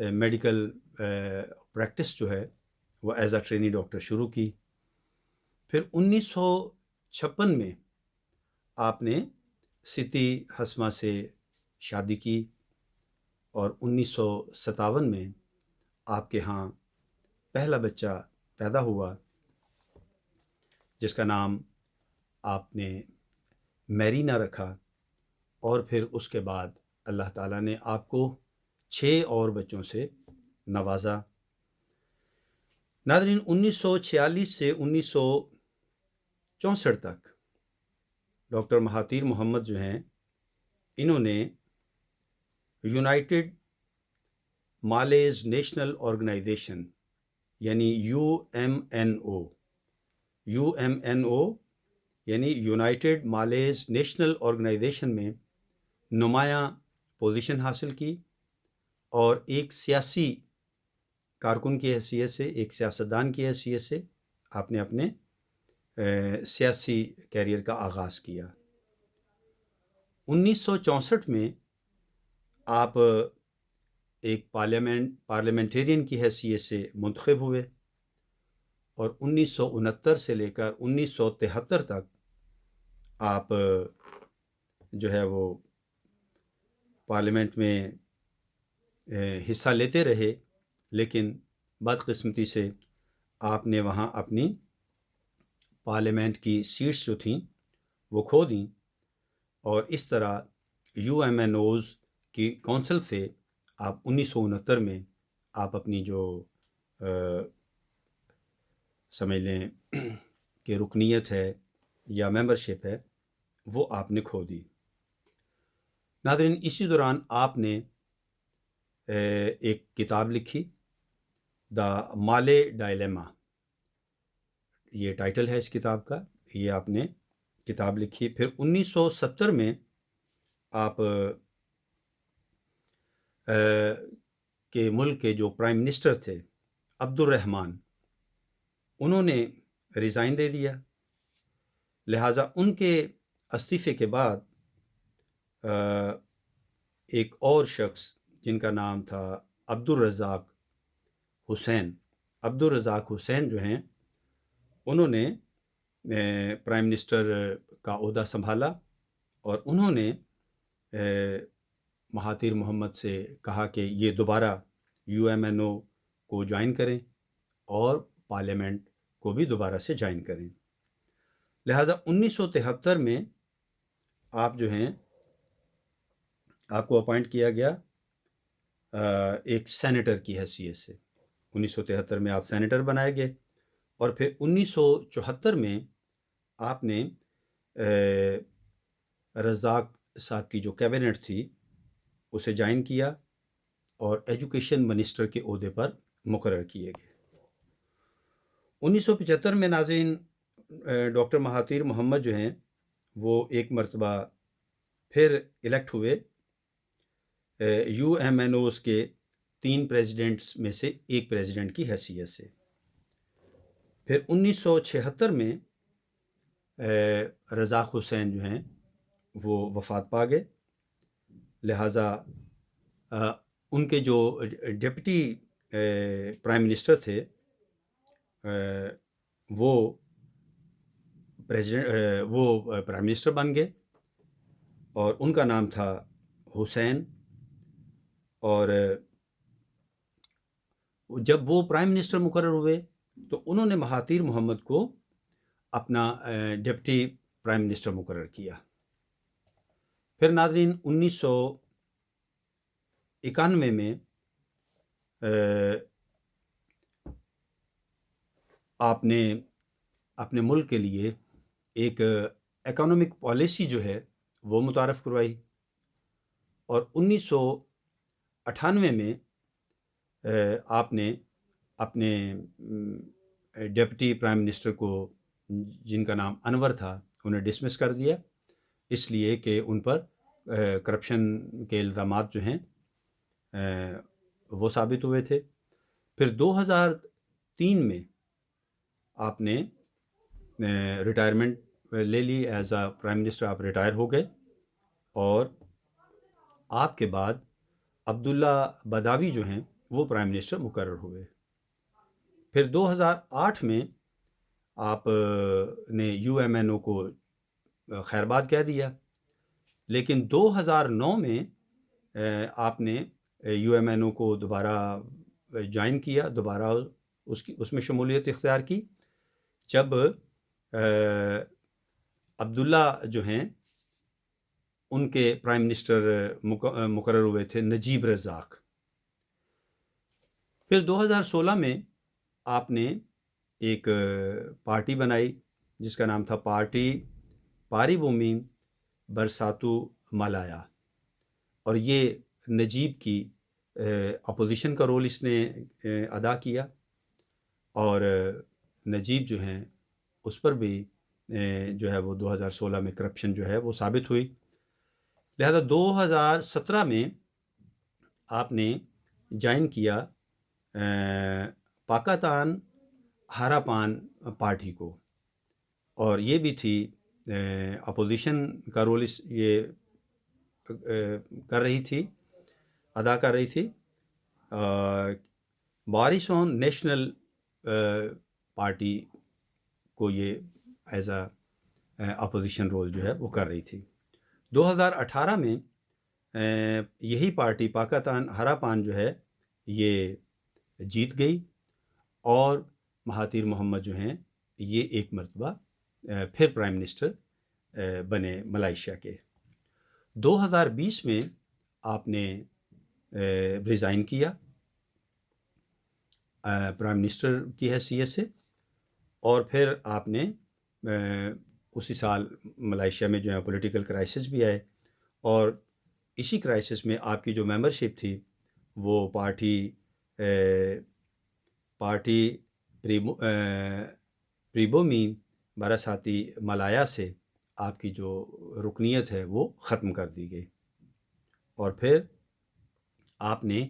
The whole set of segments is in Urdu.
میڈیکل پریکٹس جو ہے وہ ایز اے ٹرینی ڈاکٹر شروع کی. پھر 1956 میں آپ نے سٹی ہسما سے شادی کی اور 1957 میں آپ کے ہاں پہلا بچہ پیدا ہوا جس کا نام آپ نے میرینا رکھا. اور پھر اس کے بعد اللہ تعالیٰ نے آپ کو 6 اور بچوں سے نوازا. ناظرین، 1946 سے 1964 تک ڈاکٹر مہاتیر محمد جو ہیں انہوں نے یونائٹڈ مالیز نیشنل آرگنائزیشن یعنی UMNO یعنی یونائٹڈ مالیز نیشنل آرگنائزیشن میں نمایاں پوزیشن حاصل کی اور ایک سیاسی کارکن کی حیثیت سے، ایک سیاستدان کی حیثیت سے آپ نے اپنے سیاسی کیریئر کا آغاز کیا. 1964 میں آپ ایک پارلیمنٹرین کی حیثیت سے منتخب ہوئے اور 1969 سے لے کر 1973 تک آپ جو ہے وہ پارلیمنٹ میں حصہ لیتے رہے، لیکن بدقسمتی سے آپ نے وہاں اپنی پارلیمنٹ کی سیٹس جو تھیں وہ کھو دیں اور اس طرح UMNOs کی کونسل سے آپ 1969 میں آپ اپنی جو سمجھ لیں کہ رکنیت ہے یا ممبرشپ ہے وہ آپ نے کھو دی. ناظرین، اسی دوران آپ نے ایک کتاب لکھی، دا مالے ڈائلیما، یہ ٹائٹل ہے اس کتاب کا. یہ آپ نے کتاب لکھی. پھر 1970 میں آپ کے ملک کے جو پرائم منسٹر تھے عبد الرحمن، انہوں نے ریزائن دے دیا. لہٰذا ان کے استعفے کے بعد ایک اور شخص جن کا نام تھا عبد الرزاق حسین جو ہیں انہوں نے پرائم منسٹر کا عہدہ سنبھالا اور انہوں نے مہاتیر محمد سے کہا کہ یہ دوبارہ UMNO کو جوائن کریں اور پارلیمنٹ کو بھی دوبارہ سے جوائن کریں. لہٰذا 1973 میں آپ جو ہیں آپ کو اپوائنٹ کیا گیا ایک سینیٹر کی حیثیت سے. 1973 میں آپ سینیٹر بنائے گئے اور پھر 1974 میں آپ نے رزاق صاحب کی جو کیبنٹ تھی اسے جوائن کیا اور ایجوکیشن منسٹر کے عہدے پر مقرر کیے گئے. 1975 میں ناظرین ڈاکٹر مہاتیر محمد جو ہیں وہ ایک مرتبہ پھر الیکٹ ہوئے UMNOs کے 3 پریزیڈنٹس میں سے ایک پریزیڈنٹ کی حیثیت سے. پھر 1976 میں رزاق حسین جو ہیں وہ وفات پا گئے. لہٰذا ان کے جو ڈپٹی پرائم منسٹر تھے وہ پرائم منسٹر بن گئے اور ان کا نام تھا حسین. اور جب وہ پرائم منسٹر مقرر ہوئے تو انہوں نے مہاتیر محمد کو اپنا ڈپٹی پرائم منسٹر مقرر کیا. پھر ناظرین 1991 میں آپ نے اپنے ملک کے لیے ایک اکنامک پالیسی جو ہے وہ متعارف کروائی اور 1998 میں آپ نے اپنے ڈپٹی پرائم منسٹر کو جن کا نام انور تھا انہیں ڈسمس کر دیا، اس لیے کہ ان پر کرپشن کے الزامات جو ہیں وہ ثابت ہوئے تھے. پھر 2003 میں آپ نے ریٹائرمنٹ لے لی، ایز اے پرائم منسٹر آپ ریٹائر ہو گئے اور آپ کے بعد عبداللہ بداوی جو ہیں وہ پرائم منسٹر مقرر ہوئے۔ پھر 2008 میں آپ نے UMNO کو خیرباد کہہ دیا، لیکن 2009 میں آپ نے UMNO کو دوبارہ جوائن کیا، دوبارہ اس میں شمولیت اختیار کی، جب عبداللہ جو ہیں ان کے پرائم منسٹر مقرر ہوئے تھے نجیب رزاق۔ پھر 2016 میں آپ نے ایک پارٹی بنائی جس کا نام تھا پارٹی پاری بومین برساتو مالایا، اور یہ نجیب کی اپوزیشن کا رول اس نے ادا کیا، اور نجیب جو ہیں اس پر بھی جو ہے وہ 2016 میں کرپشن جو ہے وہ ثابت ہوئی۔ لہذا 2017 میں آپ نے جوائن کیا پاکستان ہراپان پارٹی کو، اور یہ بھی تھی اپوزیشن کا رول یہ کر رہی تھی، ادا کر رہی تھی۔ باریسون نیشنل پارٹی کو یہ ایز اے اپوزیشن رول جو ہے وہ کر رہی تھی۔ 2018 میں یہی پارٹی پاکستان ہراپان جو ہے یہ جیت گئی، اور مہاتیر محمد جو ہیں یہ ایک مرتبہ پھر پرائم منسٹر بنے ملائیشیا کے۔ 2020 میں آپ نے ریزائن کیا پرائم منسٹر کی حیثیت سے، اور پھر آپ نے اسی سال ملائیشیا میں جو ہے پولیٹیکل کرائسس بھی آئے، اور اسی کرائسس میں آپ کی جو ممبرشپ تھی وہ پارٹی پریبومین براساتی مالایا سے آپ کی جو رکنیت ہے وہ ختم کر دی گئی، اور پھر آپ نے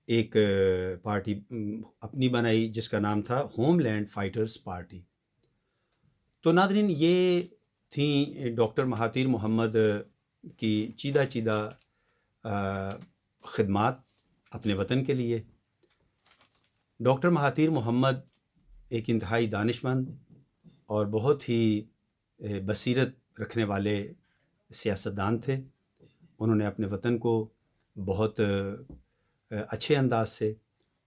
ایک پارٹی اپنی بنائی جس کا نام تھا ہوم لینڈ فائٹرز پارٹی۔ تو ناظرین، یہ تھیں ڈاکٹر مہاتیر محمد کی چیدہ خدمات اپنے وطن کے لیے۔ ڈاکٹر مہاتیر محمد ایک انتہائی دانشمند اور بہت ہی بصیرت رکھنے والے سیاستدان تھے۔ انہوں نے اپنے وطن کو بہت اچھے انداز سے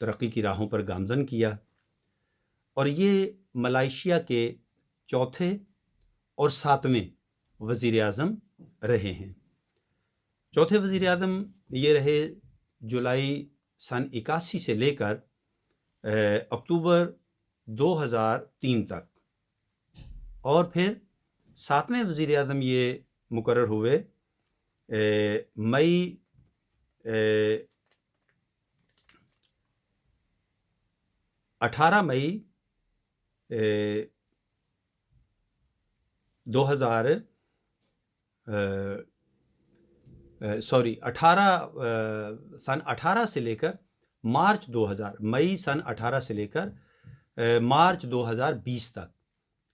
ترقی کی راہوں پر گامزن کیا، اور یہ ملائیشیا کے چوتھے اور ساتویں وزیر اعظم رہے ہیں۔ چوتھے وزیر اعظم یہ رہے جولائی سن 81 سے لے کر اکتوبر 2003 تک، اور پھر ساتویں وزیر اعظم یہ مقرر ہوئے مئی 18 مئی 18 سے لے کر مارچ 2000 مئی سن 18 سے لے کر مارچ 2020 تک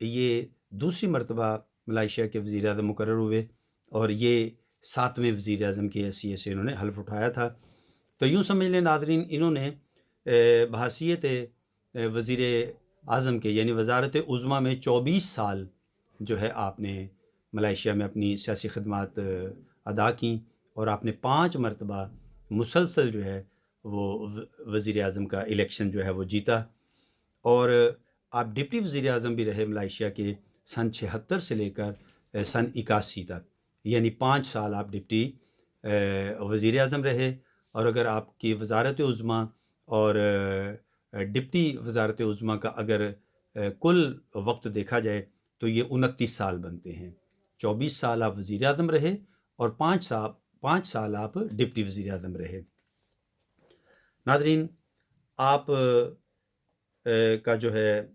یہ دوسری مرتبہ ملائیشیا کے وزیر اعظم مقرر ہوئے، اور یہ ساتویں وزیر اعظم کی حیثیت سے انہوں نے حلف اٹھایا تھا۔ تو یوں سمجھ لیں ناظرین، انہوں نے بحیثیت وزیر اعظم کے یعنی وزارت عظمیٰ میں 24 سال جو ہے آپ نے ملائیشیا میں اپنی سیاسی خدمات ادا کیں، اور آپ نے 5 مرتبہ مسلسل جو ہے وہ وزیر اعظم کا الیکشن جو ہے وہ جیتا، اور آپ ڈپٹی وزیر اعظم بھی رہے ملائیشیا کے سن 76 سے لے کر سن 81 تک، یعنی 5 سال آپ ڈپٹی وزیر اعظم رہے، اور اگر آپ کی وزارت عظمیٰ اور ڈپٹی وزارت عظمیٰ کا اگر کل وقت دیکھا جائے تو یہ 29 سال بنتے ہیں۔ 24 سال آپ وزیر اعظم رہے، اور 5 سال آپ ڈپٹی وزیر اعظم رہے۔ ناظرین، آپ کا جو ہے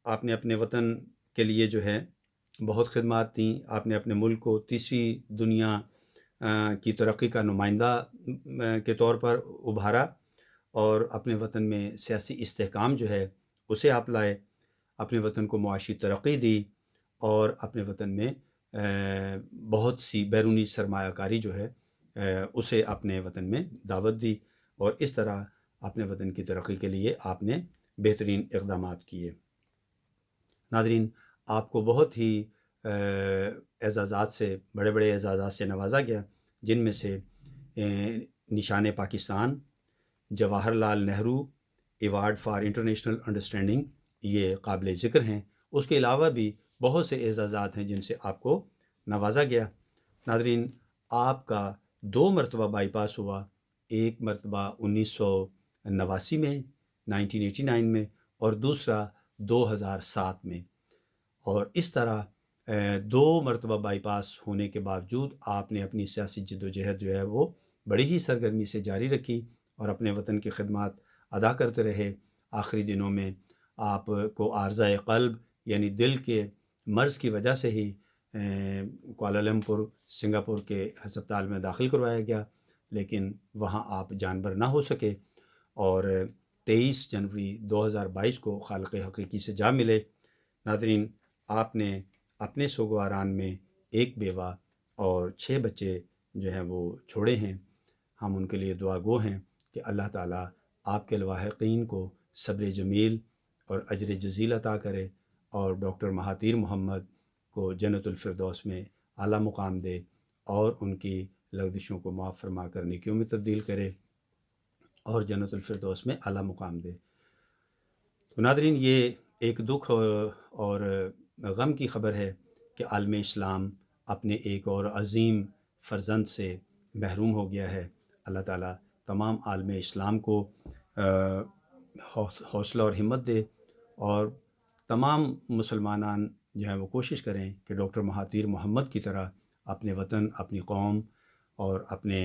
آپ نے اپنے وطن کے لیے جو ہے بہت خدمات دیں۔ آپ نے اپنے ملک کو تیسری دنیا کی ترقی کا نمائندہ کے طور پر ابھارا، اور اپنے وطن میں سیاسی استحکام جو ہے اسے آپ لائے، اپنے وطن کو معاشی ترقی دی، اور اپنے وطن میں بہت سی بیرونی سرمایہ کاری جو ہے اسے اپنے وطن میں دعوت دی، اور اس طرح اپنے وطن کی ترقی کے لیے آپ نے بہترین اقدامات کیے۔ ناظرین، آپ کو بہت ہی اعزازات سے، بڑے بڑے اعزازات سے نوازا گیا، جن میں سے نشان Pakistan, Jawahar Lal Nehru award for international understanding, یہ قابل ذکر ہیں۔ اس کے علاوہ بھی بہت سے اعزازات ہیں جن سے آپ کو نوازا گیا۔ ناظرین، آپ کا 2 مرتبہ بائی پاس ہوا، ایک مرتبہ 1989 میں 1989 میں، اور دوسرا 2007 میں، اور اس طرح 2 مرتبہ بائی پاس ہونے کے باوجود آپ نے اپنی سیاسی جد و جہد جو ہے وہ بڑی ہی سرگرمی سے جاری رکھی اور اپنے وطن کی خدمات ادا کرتے رہے۔ آخری دنوں میں آپ کو عارضہ قلب یعنی دل کے مرض کی وجہ سے ہی کوالالمپور سنگاپور کے ہسپتال میں داخل کروایا گیا، لیکن وہاں آپ جانبر نہ ہو سکے، اور 23 جنوری 2022 کو خالق حقیقی سے جا ملے۔ ناظرین، آپ نے اپنے سوگواران میں 1 بیوہ اور 6 بچے جو ہیں وہ چھوڑے ہیں۔ ہم ان کے لیے دعا گو ہیں کہ اللہ تعالیٰ آپ کے لواحقین کو صبر جمیل اور اجر جزیل عطا کرے، اور ڈاکٹر مہاتیر محمد کو جنت الفردوس میں اعلیٰ مقام دے، اور ان کی لغزشوں کو معاف فرما کر نیکیوں میں تبدیل کرے، اور جنت الفردوس میں اعلیٰ مقام دے۔ تو ناظرین، یہ ایک دکھ اور غم کی خبر ہے کہ عالم اسلام اپنے ایک اور عظیم فرزند سے محروم ہو گیا ہے۔ اللہ تعالیٰ تمام عالم اسلام کو حوصلہ اور ہمت دے، اور تمام مسلمانان جو ہیں وہ کوشش کریں کہ ڈاکٹر مہاتیر محمد کی طرح اپنے وطن، اپنی قوم اور اپنے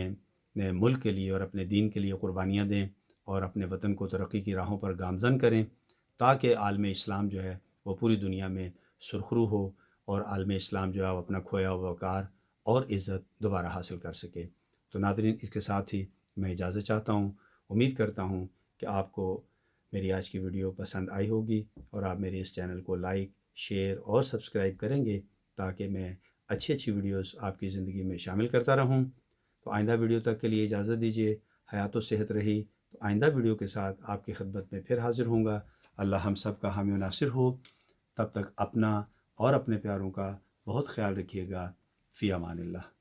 ملک کے لیے اور اپنے دین کے لیے قربانیاں دیں، اور اپنے وطن کو ترقی کی راہوں پر گامزن کریں، تاکہ عالم اسلام جو ہے وہ پوری دنیا میں سرخرو ہو، اور عالم اسلام جو ہے وہ اپنا کھویا ہوا وقار اور عزت دوبارہ حاصل کر سکے۔ تو ناظرین، اس کے ساتھ ہی میں اجازت چاہتا ہوں۔ امید کرتا ہوں کہ آپ کو میری آج کی ویڈیو پسند آئی ہوگی، اور آپ میرے اس چینل کو لائک، شیئر اور سبسکرائب کریں گے، تاکہ میں اچھی ویڈیوز آپ کی زندگی میں شامل کرتا رہوں۔ تو آئندہ ویڈیو تک کے لیے اجازت دیجیے۔ حیات و صحت رہی تو آئندہ ویڈیو کے ساتھ آپ کی خدمت میں پھر حاضر ہوں گا۔ اللہ ہم سب کا حامی و ناصر ہو۔ تب تک اپنا اور اپنے پیاروں کا بہت خیال رکھیے گا۔ فی امان اللہ۔